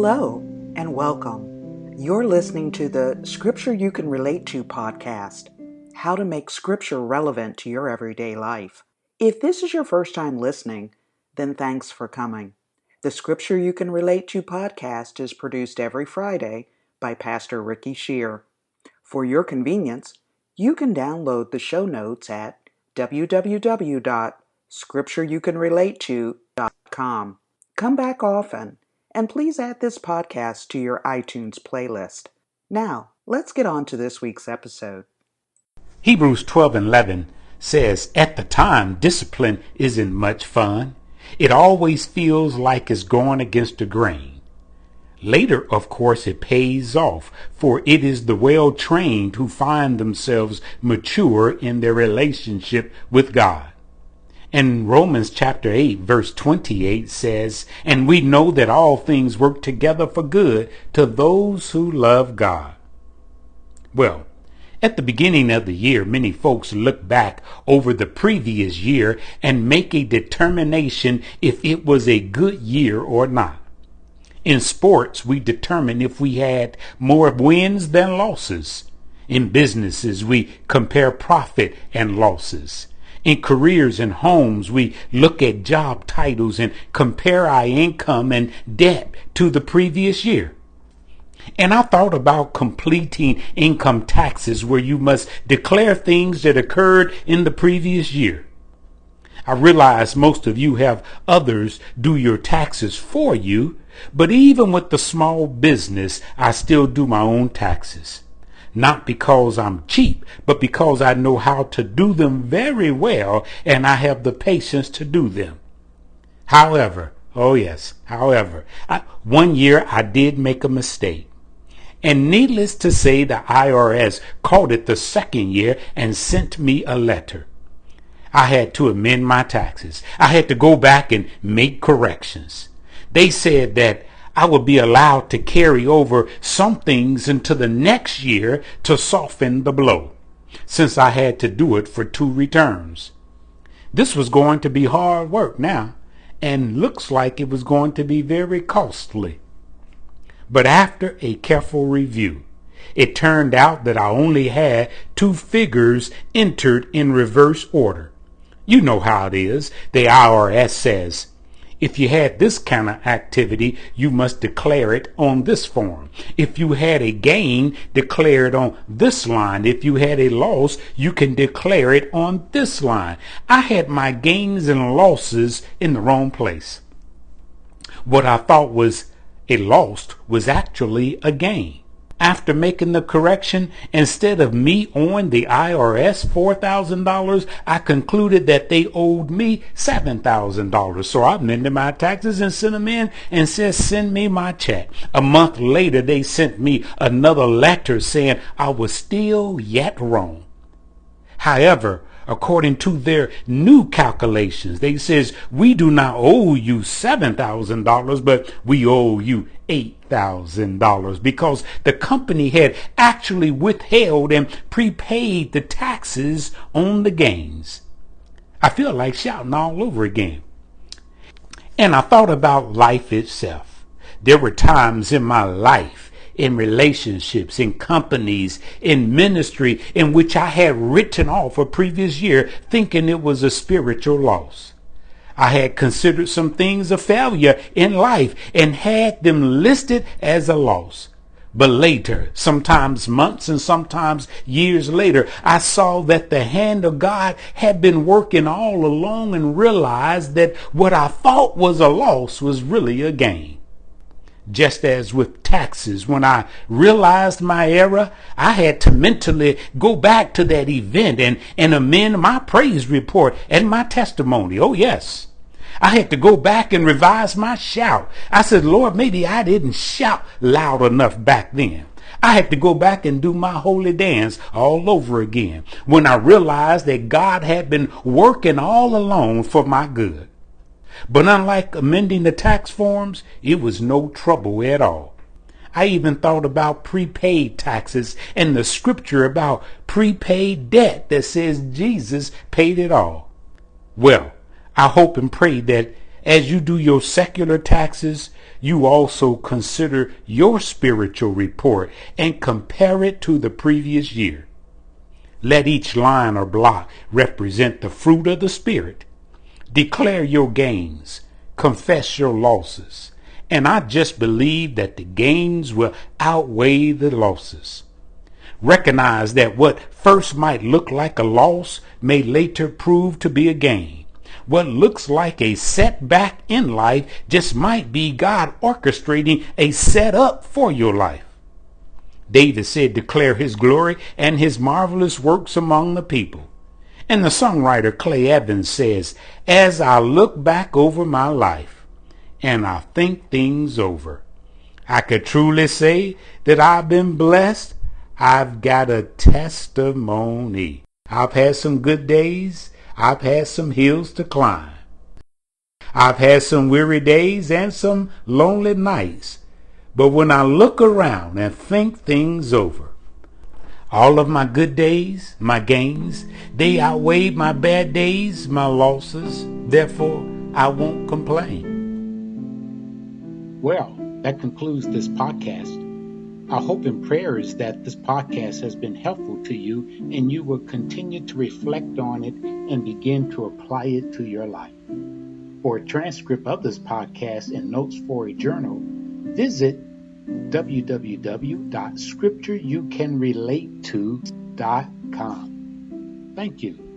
Hello and welcome. You're listening to the Scripture You Can Relate To podcast, how to make Scripture relevant to your everyday life. If this is your first time listening, then thanks for coming. The Scripture You Can Relate To podcast is produced every Friday by Pastor Ricky Shear. For your convenience, you can download the show notes at www.scriptureyoucanrelateto.com. Come back often, and please add this podcast to your iTunes playlist. Now, let's get on to this week's episode. Hebrews 12:11 says, at the time, discipline isn't much fun. It always feels like it's going against the grain. Later, of course, it pays off, for it is the well-trained who find themselves mature in their relationship with God. And Romans chapter 8 verse 28 says, and we know that all things work together for good to those who love God. Well, at the beginning of the year, many folks look back over the previous year and make a determination if it was a good year or not. In sports, we determine if we had more wins than losses. In businesses, we compare profit and losses. In careers and homes, we look at job titles and compare our income and debt to the previous year. And I thought about completing income taxes, where you must declare things that occurred in the previous year. I realize most of you have others do your taxes for you, but even with the small business, I still do my own taxes. Not because I'm cheap, but because I know how to do them very well, and I have the patience to do them. However, one year I did make a mistake. And needless to say, the IRS caught it the second year and sent me a letter. I had to amend my taxes. I had to go back and make corrections. They said that I would be allowed to carry over some things into the next year to soften the blow, since I had to do it for 2 returns. This was going to be hard work now, and looks like it was going to be very costly. But after a careful review, it turned out that I only had 2 figures entered in reverse order. You know how it is. The IRS says, if you had this kind of activity, you must declare it on this form. If you had a gain, declare it on this line. If you had a loss, you can declare it on this line. I had my gains and losses in the wrong place. What I thought was a loss was actually a gain. After making the correction, instead of me owing the IRS $4,000, I concluded that they owed me $7,000. So I amended my taxes and sent them in and said, send me my check. A month later, they sent me another letter saying I was still yet wrong. However, according to their new calculations, they says we do not owe you $7,000, but we owe you $8,000 because the company had actually withheld and prepaid the taxes on the gains. I feel like shouting all over again. And I thought about life itself. There were times in my life, in relationships, in companies, in ministry, in which I had written off a previous year thinking it was a spiritual loss. I had considered some things a failure in life and had them listed as a loss. But later, sometimes months and sometimes years later, I saw that the hand of God had been working all along and realized that what I thought was a loss was really a gain. Just as with taxes, when I realized my error, I had to mentally go back to that event and amend my praise report and my testimony. Oh, yes. I had to go back and revise my shout. I said, Lord, maybe I didn't shout loud enough back then. I had to go back and do my holy dance all over again when I realized that God had been working all along for my good. But unlike amending the tax forms, it was no trouble at all. I even thought about prepaid taxes and the scripture about prepaid debt that says Jesus paid it all. Well, I hope and pray that As you do your secular taxes, you also consider your spiritual report and compare it to the previous year. Let each line or block represent the fruit of the Spirit. Declare your gains, confess your losses, and I just believe that the gains will outweigh the losses. Recognize that what first might look like a loss may later prove to be a gain. What looks like a setback in life just might be God orchestrating a setup for your life. David said, declare his glory and his marvelous works among the people. And the songwriter Clay Evans says, as I look back over my life and I think things over, I could truly say that I've been blessed. I've got a testimony. I've had some good days. I've had some hills to climb. I've had some weary days and some lonely nights. But when I look around and think things over, all of my good days, my gains, they outweighed my bad days, my losses. Therefore, I won't complain. Well, that concludes this podcast. Our hope and prayer is that this podcast has been helpful to you and you will continue to reflect on it and begin to apply it to your life. For a transcript of this podcast and notes for a journal, visit www.scriptureyoucanrelateto.com. Thank you.